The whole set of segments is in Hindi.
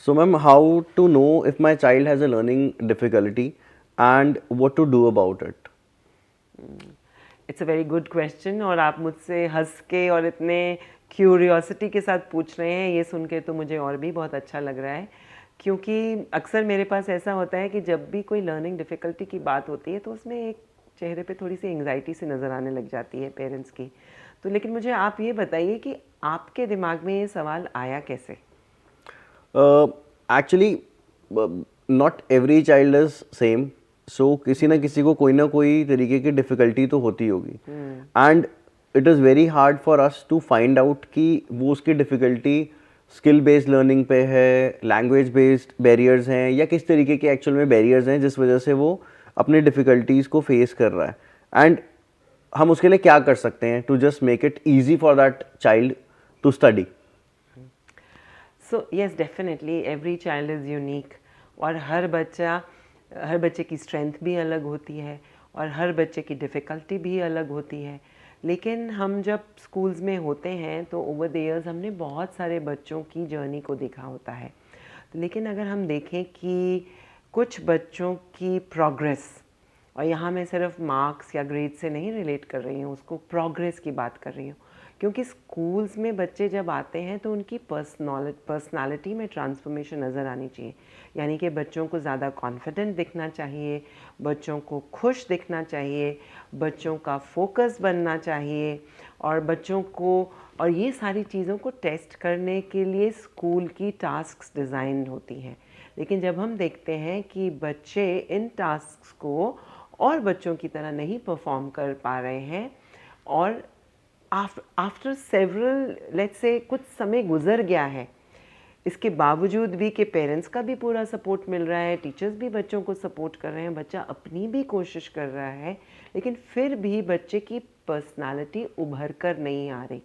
So, ma'am, how to know if my child has a learning difficulty and what to do about it? It's a very good question, और आप मुझसे हंस के और इतने क्यूरियोसिटी के साथ पूछ रहे हैं, ये सुन के तो मुझे और भी बहुत अच्छा लग रहा है। क्योंकि अक्सर मेरे पास ऐसा होता है कि जब भी कोई लर्निंग डिफ़िकल्टी की बात होती है तो उसमें एक चेहरे पे थोड़ी सी एंग्जाइटी सी नज़र आने लग जाती है पेरेंट्स की। तो लेकिन मुझे आप ये बताइए कि आपके दिमाग में ये सवाल आया कैसे? Actually, not every child is same. So किसी ना किसी को कोई ना कोई तरीके की डिफ़िकल्टी तो होती होगी, and it is very hard for us to find out कि वो उसकी डिफ़िकल्टी स्किल बेस्ड लर्निंग पे है, लैंग्वेज बेस्ड बैरियर्स हैं, या किस तरीके के एक्चुअल में बैरियर्स हैं जिस वजह से वो अपने डिफ़िकल्टीज़ को फेस कर रहा है, एंड हम उसके लिए क्या कर सकते हैं to just make it easy for that child to study. So yes, definitely every child is unique, और हर बच्चे की स्ट्रेंथ भी अलग होती है और हर बच्चे की डिफ़िकल्टी भी अलग होती है। लेकिन हम जब स्कूल्स में होते हैं तो ओवर द ईयर्स हमने बहुत सारे बच्चों की जर्नी को देखा होता है। लेकिन अगर हम देखें कि कुछ बच्चों की प्रोग्रेस, और यहाँ मैं सिर्फ मार्क्स या ग्रेड से नहीं रिलेट कर रही हूँ, उसको प्रोग्रेस की बात कर रही हूँ, क्योंकि स्कूल्स में बच्चे जब आते हैं तो उनकी पर्सनालिटी में ट्रांसफॉर्मेशन नज़र आनी चाहिए। यानी कि बच्चों को ज़्यादा कॉन्फिडेंट दिखना चाहिए, बच्चों को खुश दिखना चाहिए, बच्चों का फोकस बनना चाहिए, और ये सारी चीज़ों को टेस्ट करने के लिए स्कूल की टास्क्स डिज़ाइन होती हैं। लेकिन जब हम देखते हैं कि बच्चे इन टास्क्स को और बच्चों की तरह नहीं परफॉर्म कर पा रहे हैं, और आफ्टर सेवरल लेट्स से कुछ समय गुजर गया है, इसके बावजूद भी कि पेरेंट्स का भी पूरा सपोर्ट मिल रहा है, टीचर्स भी बच्चों को सपोर्ट कर रहे हैं, बच्चा अपनी भी कोशिश कर रहा है, लेकिन फिर भी बच्चे की पर्सनालिटी उभर कर नहीं आ रही,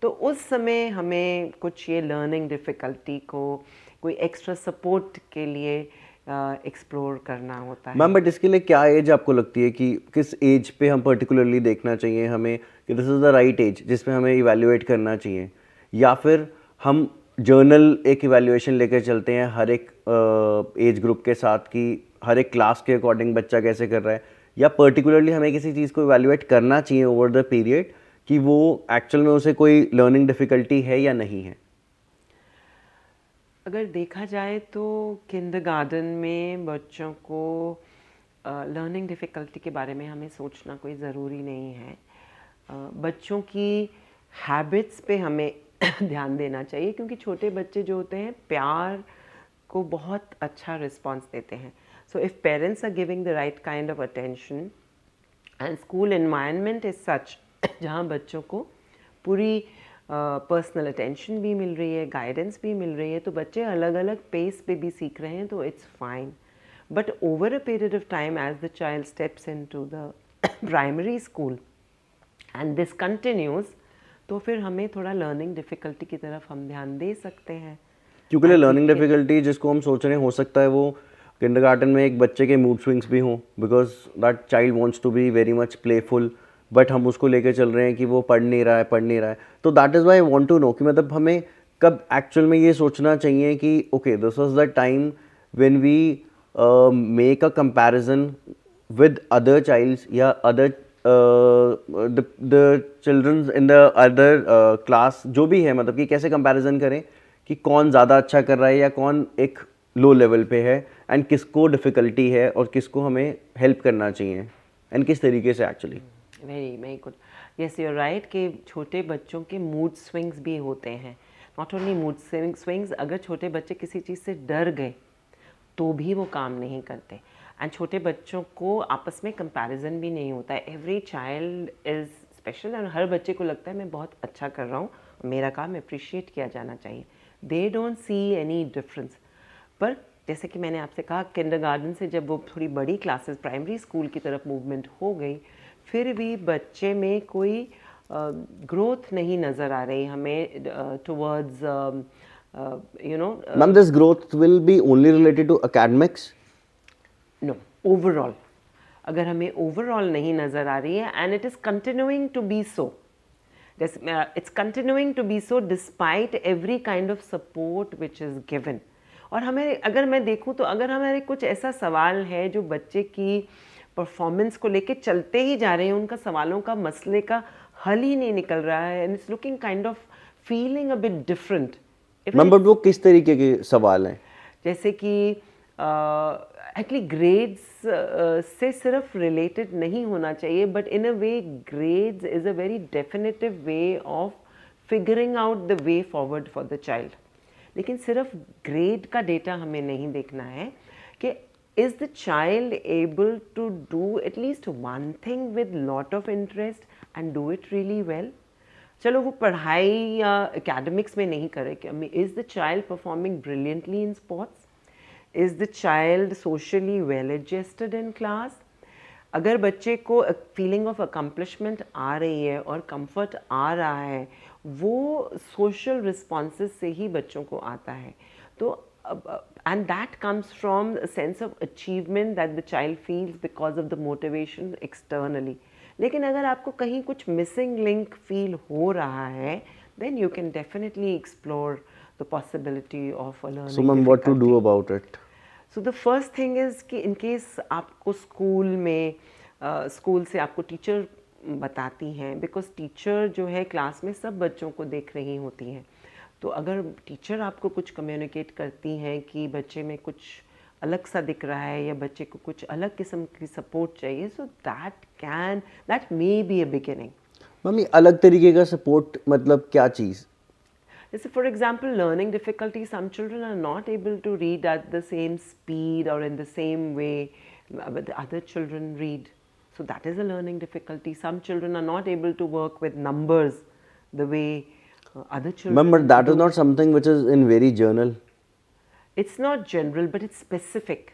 तो उस समय हमें कुछ ये लर्निंग डिफ़िकल्टी को कोई एक्स्ट्रा सपोर्ट के लिए एक्सप्लोर करना होता है। मैम, बट इसके लिए क्या एज आपको लगती है कि किस एज पे हम पर्टिकुलरली देखना चाहिए हमें कि this is the right age जिसमें हमें इवैल्यूएट करना चाहिए, या फिर हम जर्नल एक इवैल्यूएशन लेकर चलते हैं हर एक एज ग्रुप के साथ कि हर एक क्लास के अकॉर्डिंग बच्चा कैसे कर रहा है, या पर्टिकुलरली हमें किसी चीज़ को इवैल्यूएट करना चाहिए ओवर द पीरियड कि वो एक्चुअल में उसे कोई लर्निंग डिफ़िकल्टी है या नहीं है? अगर देखा जाए तो किंडरगार्टन में बच्चों को लर्निंग डिफ़िकल्टी के बारे में हमें सोचना कोई ज़रूरी नहीं है। बच्चों की हैबिट्स पे हमें ध्यान देना चाहिए, क्योंकि छोटे बच्चे जो होते हैं प्यार को बहुत अच्छा रिस्पॉन्स देते हैं। So if parents are giving the right kind of attention and school environment is such जहाँ बच्चों को पूरी पर्सनल अटेंशन भी मिल रही है, गाइडेंस भी मिल रही है, तो बच्चे अलग अलग पेस पे भी सीख रहे हैं, तो it's fine. But over a period of time as the child steps into the primary school and this continues, तो फिर हमें थोड़ा लर्निंग डिफ़िकल्टी की तरफ हम ध्यान दे सकते हैं। क्योंकि आई लर्निंग थिंक डिफिकल्टी जिसको हम सोच रहे हैं हो सकता है वो किंडरगार्टन में एक बच्चे के मूड स्विंग्स भी हों, because that child wants to be very much playful, but हम उसको लेके चल रहे हैं कि वो पढ़ नहीं रहा है, तो that is why I want to know कि मतलब हमें कब एक्चुअल में ये सोचना चाहिए कि okay this was the time when we make a comparison with other childs या other the children in the other class, जो भी है, मतलब कि कैसे कंपैरिजन करें कि कौन ज़्यादा अच्छा कर रहा है या कौन एक लो लेवल पे है, एंड किसको डिफ़िकल्टी है और किसको हमें हेल्प करना चाहिए, एंड किस तरीके से actually. Very very good, yes you are right कि छोटे बच्चों के मूड स्विंग्स भी होते हैं। नॉट ओनली मूड स्विंग्स, अगर छोटे बच्चे किसी चीज़ से डर गए तो भी वो काम नहीं करते, एंड छोटे बच्चों को आपस में कंपैरिजन भी नहीं होता है। एवरी चाइल्ड इज़ स्पेशल, और हर बच्चे को लगता है मैं बहुत अच्छा कर रहा हूँ, मेरा काम अप्रिशिएट किया जाना चाहिए। They don't see any difference. पर जैसे कि मैंने आपसे कहा, किंडरगार्टन से जब वो थोड़ी बड़ी क्लासेस प्राइमरी स्कूल की तरफ मूवमेंट हो गई, फिर भी बच्चे में कोई ग्रोथ नहीं नज़र आ रही हमें towards ma'am, this growth will be only related to academics. No, overall अगर हमें ओवरऑल नहीं नज़र आ रही है, and it is continuing to be so, it's continuing to be so despite every kind of support which is given, और हमें अगर मैं देखूं तो अगर हमारे कुछ ऐसा सवाल है जो बच्चे की परफॉर्मेंस को लेके चलते ही जा रहे हैं, उनका सवालों का मसले का हल ही नहीं निकल रहा है, and it's looking kind of feeling a bit different. Ma'am but वो किस तरीके के सवाल हैं? जैसे कि एक्चुअली ग्रेड्स से सिर्फ रिलेटेड नहीं होना चाहिए, but in a way grades is a very definitive way of figuring out the way forward for the child. लेकिन सिर्फ ग्रेड का डेटा हमें नहीं देखना है कि is the child able to do at least one thing with lot of interest and do it really well. चलो वो पढ़ाई या एकेडमिक्स में नहीं करे कि is the child performing brilliantly in sports, is the child socially well adjusted in class. अगर बच्चे को फीलिंग ऑफ अकम्पलिशमेंट आ रही है और कंफर्ट आ रहा है, वो सोशल रिस्पॉन्सेस से ही बच्चों को आता है। तो and that comes from sense of achievement that the child feels because of the motivation externally. लेकिन अगर आपको कहीं कुछ मिसिंग लिंक फील हो रहा है, then you can definitely explore the possibility of a learning So ma'am, what to do difficulty. about it? So the first thing is कि in case आपको स्कूल में स्कूल से आपको टीचर बताती हैं, बिकॉज टीचर जो है क्लास में सब बच्चों को देख रही होती हैं, तो अगर टीचर आपको कुछ कम्युनिकेट करती हैं कि बच्चे में कुछ अलग सा दिख रहा है या बच्चे को कुछ अलग किस्म की सपोर्ट चाहिए, so that may be a beginning. Mummy अलग तरीके का सपोर्ट मतलब क्या चीज़? जैसे for example learning difficulty, some children are not able to read at the same speed और in the same way other children read, so that is a learning difficulty. Some children are not able to work with numbers the way other children Ma'am, but that is do. not something which is in very journal. It's not general but it's specific.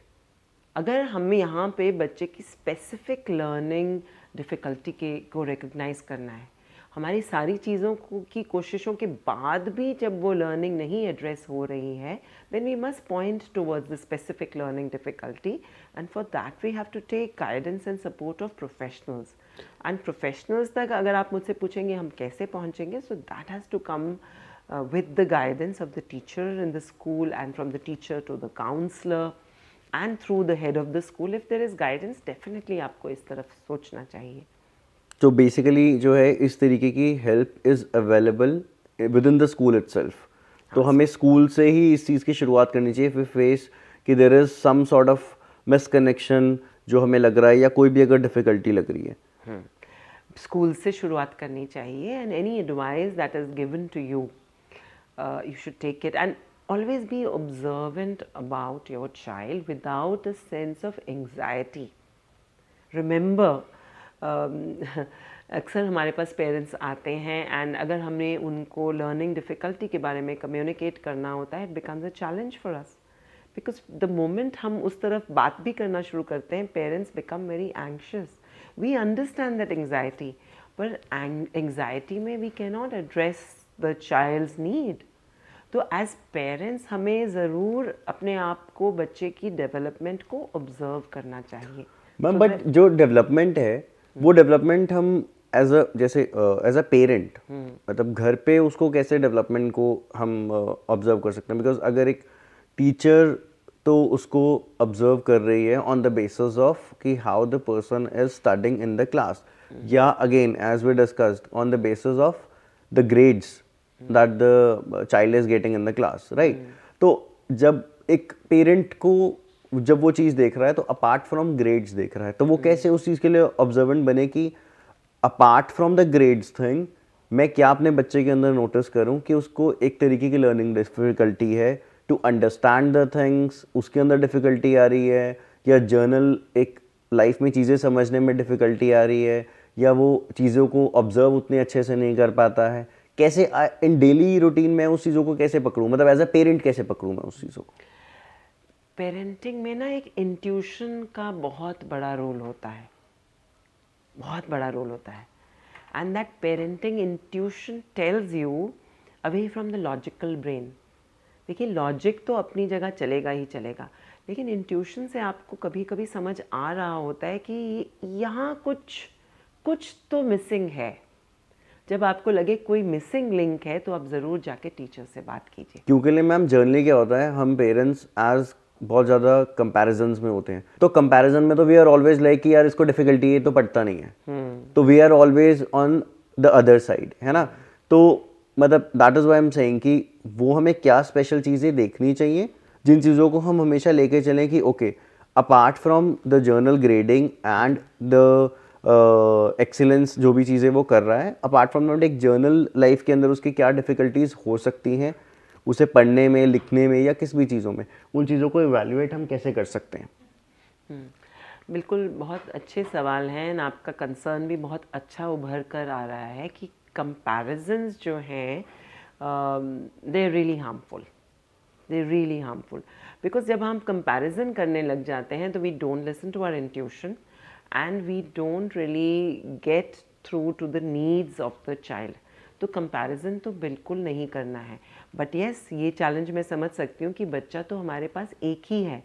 अगर हमें यहाँ पे बच्चे की स्पेसिफिक लर्निंग डिफ़िकल्टी के को रिकग्नाइज करना है, हमारी सारी चीज़ों की कोशिशों के बाद भी जब वो लर्निंग नहीं एड्रेस हो रही है, then we must point towards the specific learning difficulty, and for that we have to take guidance and support of professionals. And professionals तक अगर आप मुझसे पूछेंगे हम कैसे पहुँचेंगे, so that has to come with the guidance of the teacher in the school, and from the teacher to the counselor and through the head of the school. If there is guidance, definitely आपको इस तरफ सोचना चाहिए। तो बेसिकली जो है इस तरीके की help is available with in the school itself. तो हमें स्कूल से ही इस चीज़ की शुरुआत करनी चाहिए फिर फेस कि there is some sort of misconnection जो हमें लग रहा है या कोई भी अगर डिफ़िकल्टी लग रही है। स्कूल से शुरुआत करनी चाहिए, and any advice that is given to you, you should take it, and always be observant about your child without a sense of anxiety. Remember, अक्सर हमारे पास पेरेंट्स आते हैं एंड अगर हमने उनको लर्निंग डिफ़िकल्टी के बारे में कम्युनिकेट करना होता है, it becomes a challenge for us, because the moment हम उस तरफ बात भी करना शुरू करते हैं, parents become very anxious. We understand that anxiety, पर एंग्जाइटी में we can not address the child's need. तो एज पेरेंट्स हमें ज़रूर अपने आप को, बच्चे की डेवलपमेंट को ऑब्जर्व करना चाहिए। मैम बट जो डेवलपमेंट है वो डेवलपमेंट हम एज अ जैसे एज अ पेरेंट मतलब घर पे उसको कैसे डेवलपमेंट को हम ऑब्जर्व कर सकते हैं? बिकॉज अगर एक टीचर तो उसको ऑब्जर्व कर रही है ऑन द बेसिस ऑफ कि how the person is studying in the class, या again as we discussed on the basis of the grades that the child is getting in the class, right? तो जब एक पेरेंट को जब वो चीज़ देख रहा है तो अपार्ट फ्रॉम ग्रेड्स देख रहा है, तो वो कैसे उस चीज़ के लिए ऑब्जर्वेंट बने कि apart from the grades thing मैं क्या अपने बच्चे के अंदर नोटिस करूं कि उसको एक तरीके की लर्निंग डिफिकल्टी है टू अंडरस्टैंड द थिंग्स, उसके अंदर डिफिकल्टी आ रही है, या जर्नल एक लाइफ में चीज़ें समझने में डिफिकल्टी आ रही है, या वो चीज़ों को ऑब्जर्व उतने अच्छे से नहीं कर पाता है। कैसे इन डेली रूटीन में उस चीज़ों को कैसे पकड़ूं, मतलब एज अ पेरेंट कैसे पकड़ूं मैं उस चीज़ों को? पेरेंटिंग में ना एक इंट्यूशन का बहुत बड़ा रोल होता है, बहुत बड़ा रोल होता है, and that parenting intuition tells you away from the logical brain. देखिए लॉजिक तो अपनी जगह चलेगा ही चलेगा, लेकिन इंट्यूशन से आपको कभी कभी समझ आ रहा होता है कि यहाँ कुछ तो मिसिंग है। जब आपको लगे कोई मिसिंग लिंक है तो आप ज़रूर जाके टीचर से बात कीजिए। क्योंकि लिए मैम जर्नली क्या होता है, हम पेरेंट्स एज बहुत ज़्यादा कंपैरिजन्स में होते हैं, तो कंपैरिजन में तो वी आर ऑलवेज लाइक कि यार इसको डिफिकल्टी है तो पढ़ता नहीं है, तो we are always on the other side, है ना। तो मतलब that is why I am saying कि वो हमें क्या स्पेशल चीज़ें देखनी चाहिए जिन चीज़ों को हम हमेशा लेके चलें कि okay, apart from the journal grading and the excellence जो भी चीज़ें वो कर रहा है, अपार्ट फ्रॉम दैट एक जर्नल लाइफ के अंदर उसकी क्या डिफ़िकल्टीज हो सकती हैं उसे पढ़ने में, लिखने में या किस भी चीज़ों में, उन चीज़ों को इवैल्यूएट हम कैसे कर सकते हैं। बिल्कुल, बहुत अच्छे सवाल हैं और आपका कंसर्न भी बहुत अच्छा उभर कर आ रहा है कि कंपैरिजन्स जो हैं they are really harmful, they really harmful, because जब हम कंपैरिजन करने लग जाते हैं तो we don't listen to our intuition and we don't really get through to the needs of the child. तो कंपैरिजन तो बिल्कुल नहीं करना है, बट येस ये चैलेंज मैं समझ सकती हूँ कि बच्चा तो हमारे पास एक ही है,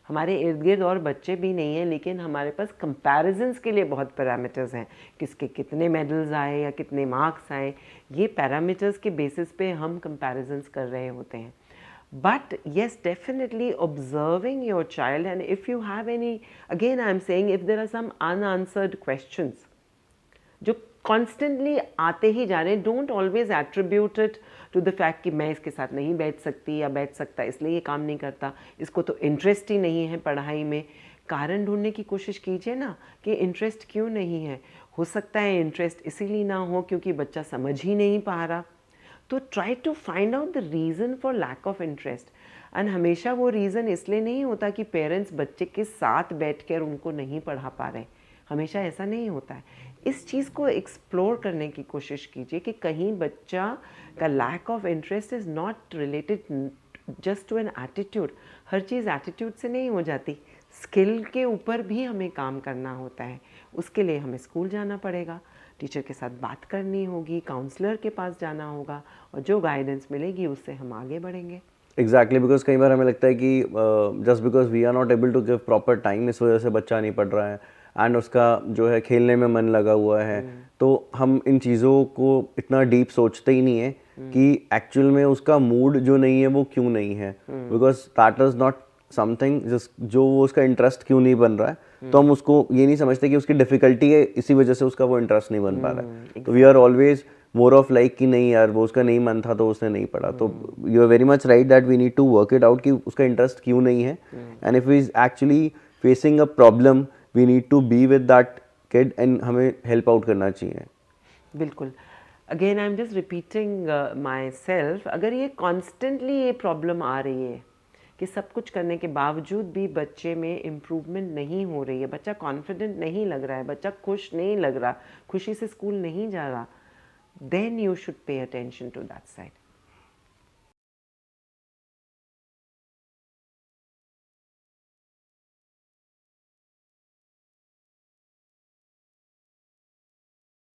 हमारे इर्द गिर्द और बच्चे भी नहीं हैं, लेकिन हमारे पास कंपैरिजन्स के लिए बहुत पैरामीटर्स हैं, किसके कितने मेडल्स आए या कितने मार्क्स आए, ये पैरामीटर्स के बेसिस पे हम कंपैरिजन्स कर रहे होते हैं। But yes, definitely observing your child, and if you have any, again I am saying, if there are some unanswered questions जो कॉन्स्टेंटली आते ही जा रहे हैं, don't always attribute it to the fact कि मैं इसके साथ नहीं बैठ सकती या बैठ सकता इसलिए ये काम नहीं करता, इसको तो इंटरेस्ट ही नहीं है पढ़ाई में। कारण ढूंढने की कोशिश कीजिए ना कि इंटरेस्ट क्यों नहीं है। हो सकता है इंटरेस्ट इसीलिए ना हो क्योंकि बच्चा समझ ही नहीं पा रहा, तो try to find out the reason for lack of interest. And हमेशा वो रीज़न इसलिए नहीं होता कि पेरेंट्स बच्चे के साथ बैठकर उनको नहीं पढ़ा पा रहे, हमेशा ऐसा नहीं होता है। इस चीज़ को एक्सप्लोर करने की कोशिश कीजिए कि कहीं बच्चा का lack of interest is not related just to an attitude. हर चीज़ एटीट्यूड से नहीं हो जाती, स्किल के ऊपर भी हमें काम करना होता है। उसके लिए हमें स्कूल जाना पड़ेगा, टीचर के साथ बात करनी होगी, काउंसलर के पास जाना होगा, और जो गाइडेंस मिलेगी उससे हम आगे बढ़ेंगे। एग्जैक्टली, बिकॉज कई बार हमें लगता है कि just because we are not able to give proper time, इस वजह से बच्चा नहीं पढ़ रहा है एंड उसका जो है खेलने में मन लगा हुआ है, तो हम इन चीज़ों को इतना डीप सोचते ही नहीं है कि एक्चुअल में उसका मूड जो नहीं है वो क्यों नहीं है, because that is not something जो वो उसका इंटरेस्ट क्यों नहीं बन रहा है, तो हम उसको ये नहीं समझते कि उसकी डिफ़िकल्टी है इसी वजह से उसका वो इंटरेस्ट नहीं बन पा रहा है। तो we are always more of like कि नहीं यार वो उसका नहीं मन था तो उसने नहीं पढ़ा, तो you are very much right that we need to work it out कि उसका इंटरेस्ट क्यों नहीं है, and if he is actually facing a problem we need to be with that kid and हमें हेल्प आउट करना चाहिए। बिल्कुल, again I am just repeating myself, अगर ये कॉन्स्टेंटली ये प्रॉब्लम आ रही है कि सब कुछ करने के बावजूद भी बच्चे में इम्प्रूवमेंट नहीं हो रही है, बच्चा कॉन्फिडेंट नहीं लग रहा है, बच्चा खुश नहीं लग रहा, खुशी से स्कूल नहीं जा रहा, then you should pay attention to that side.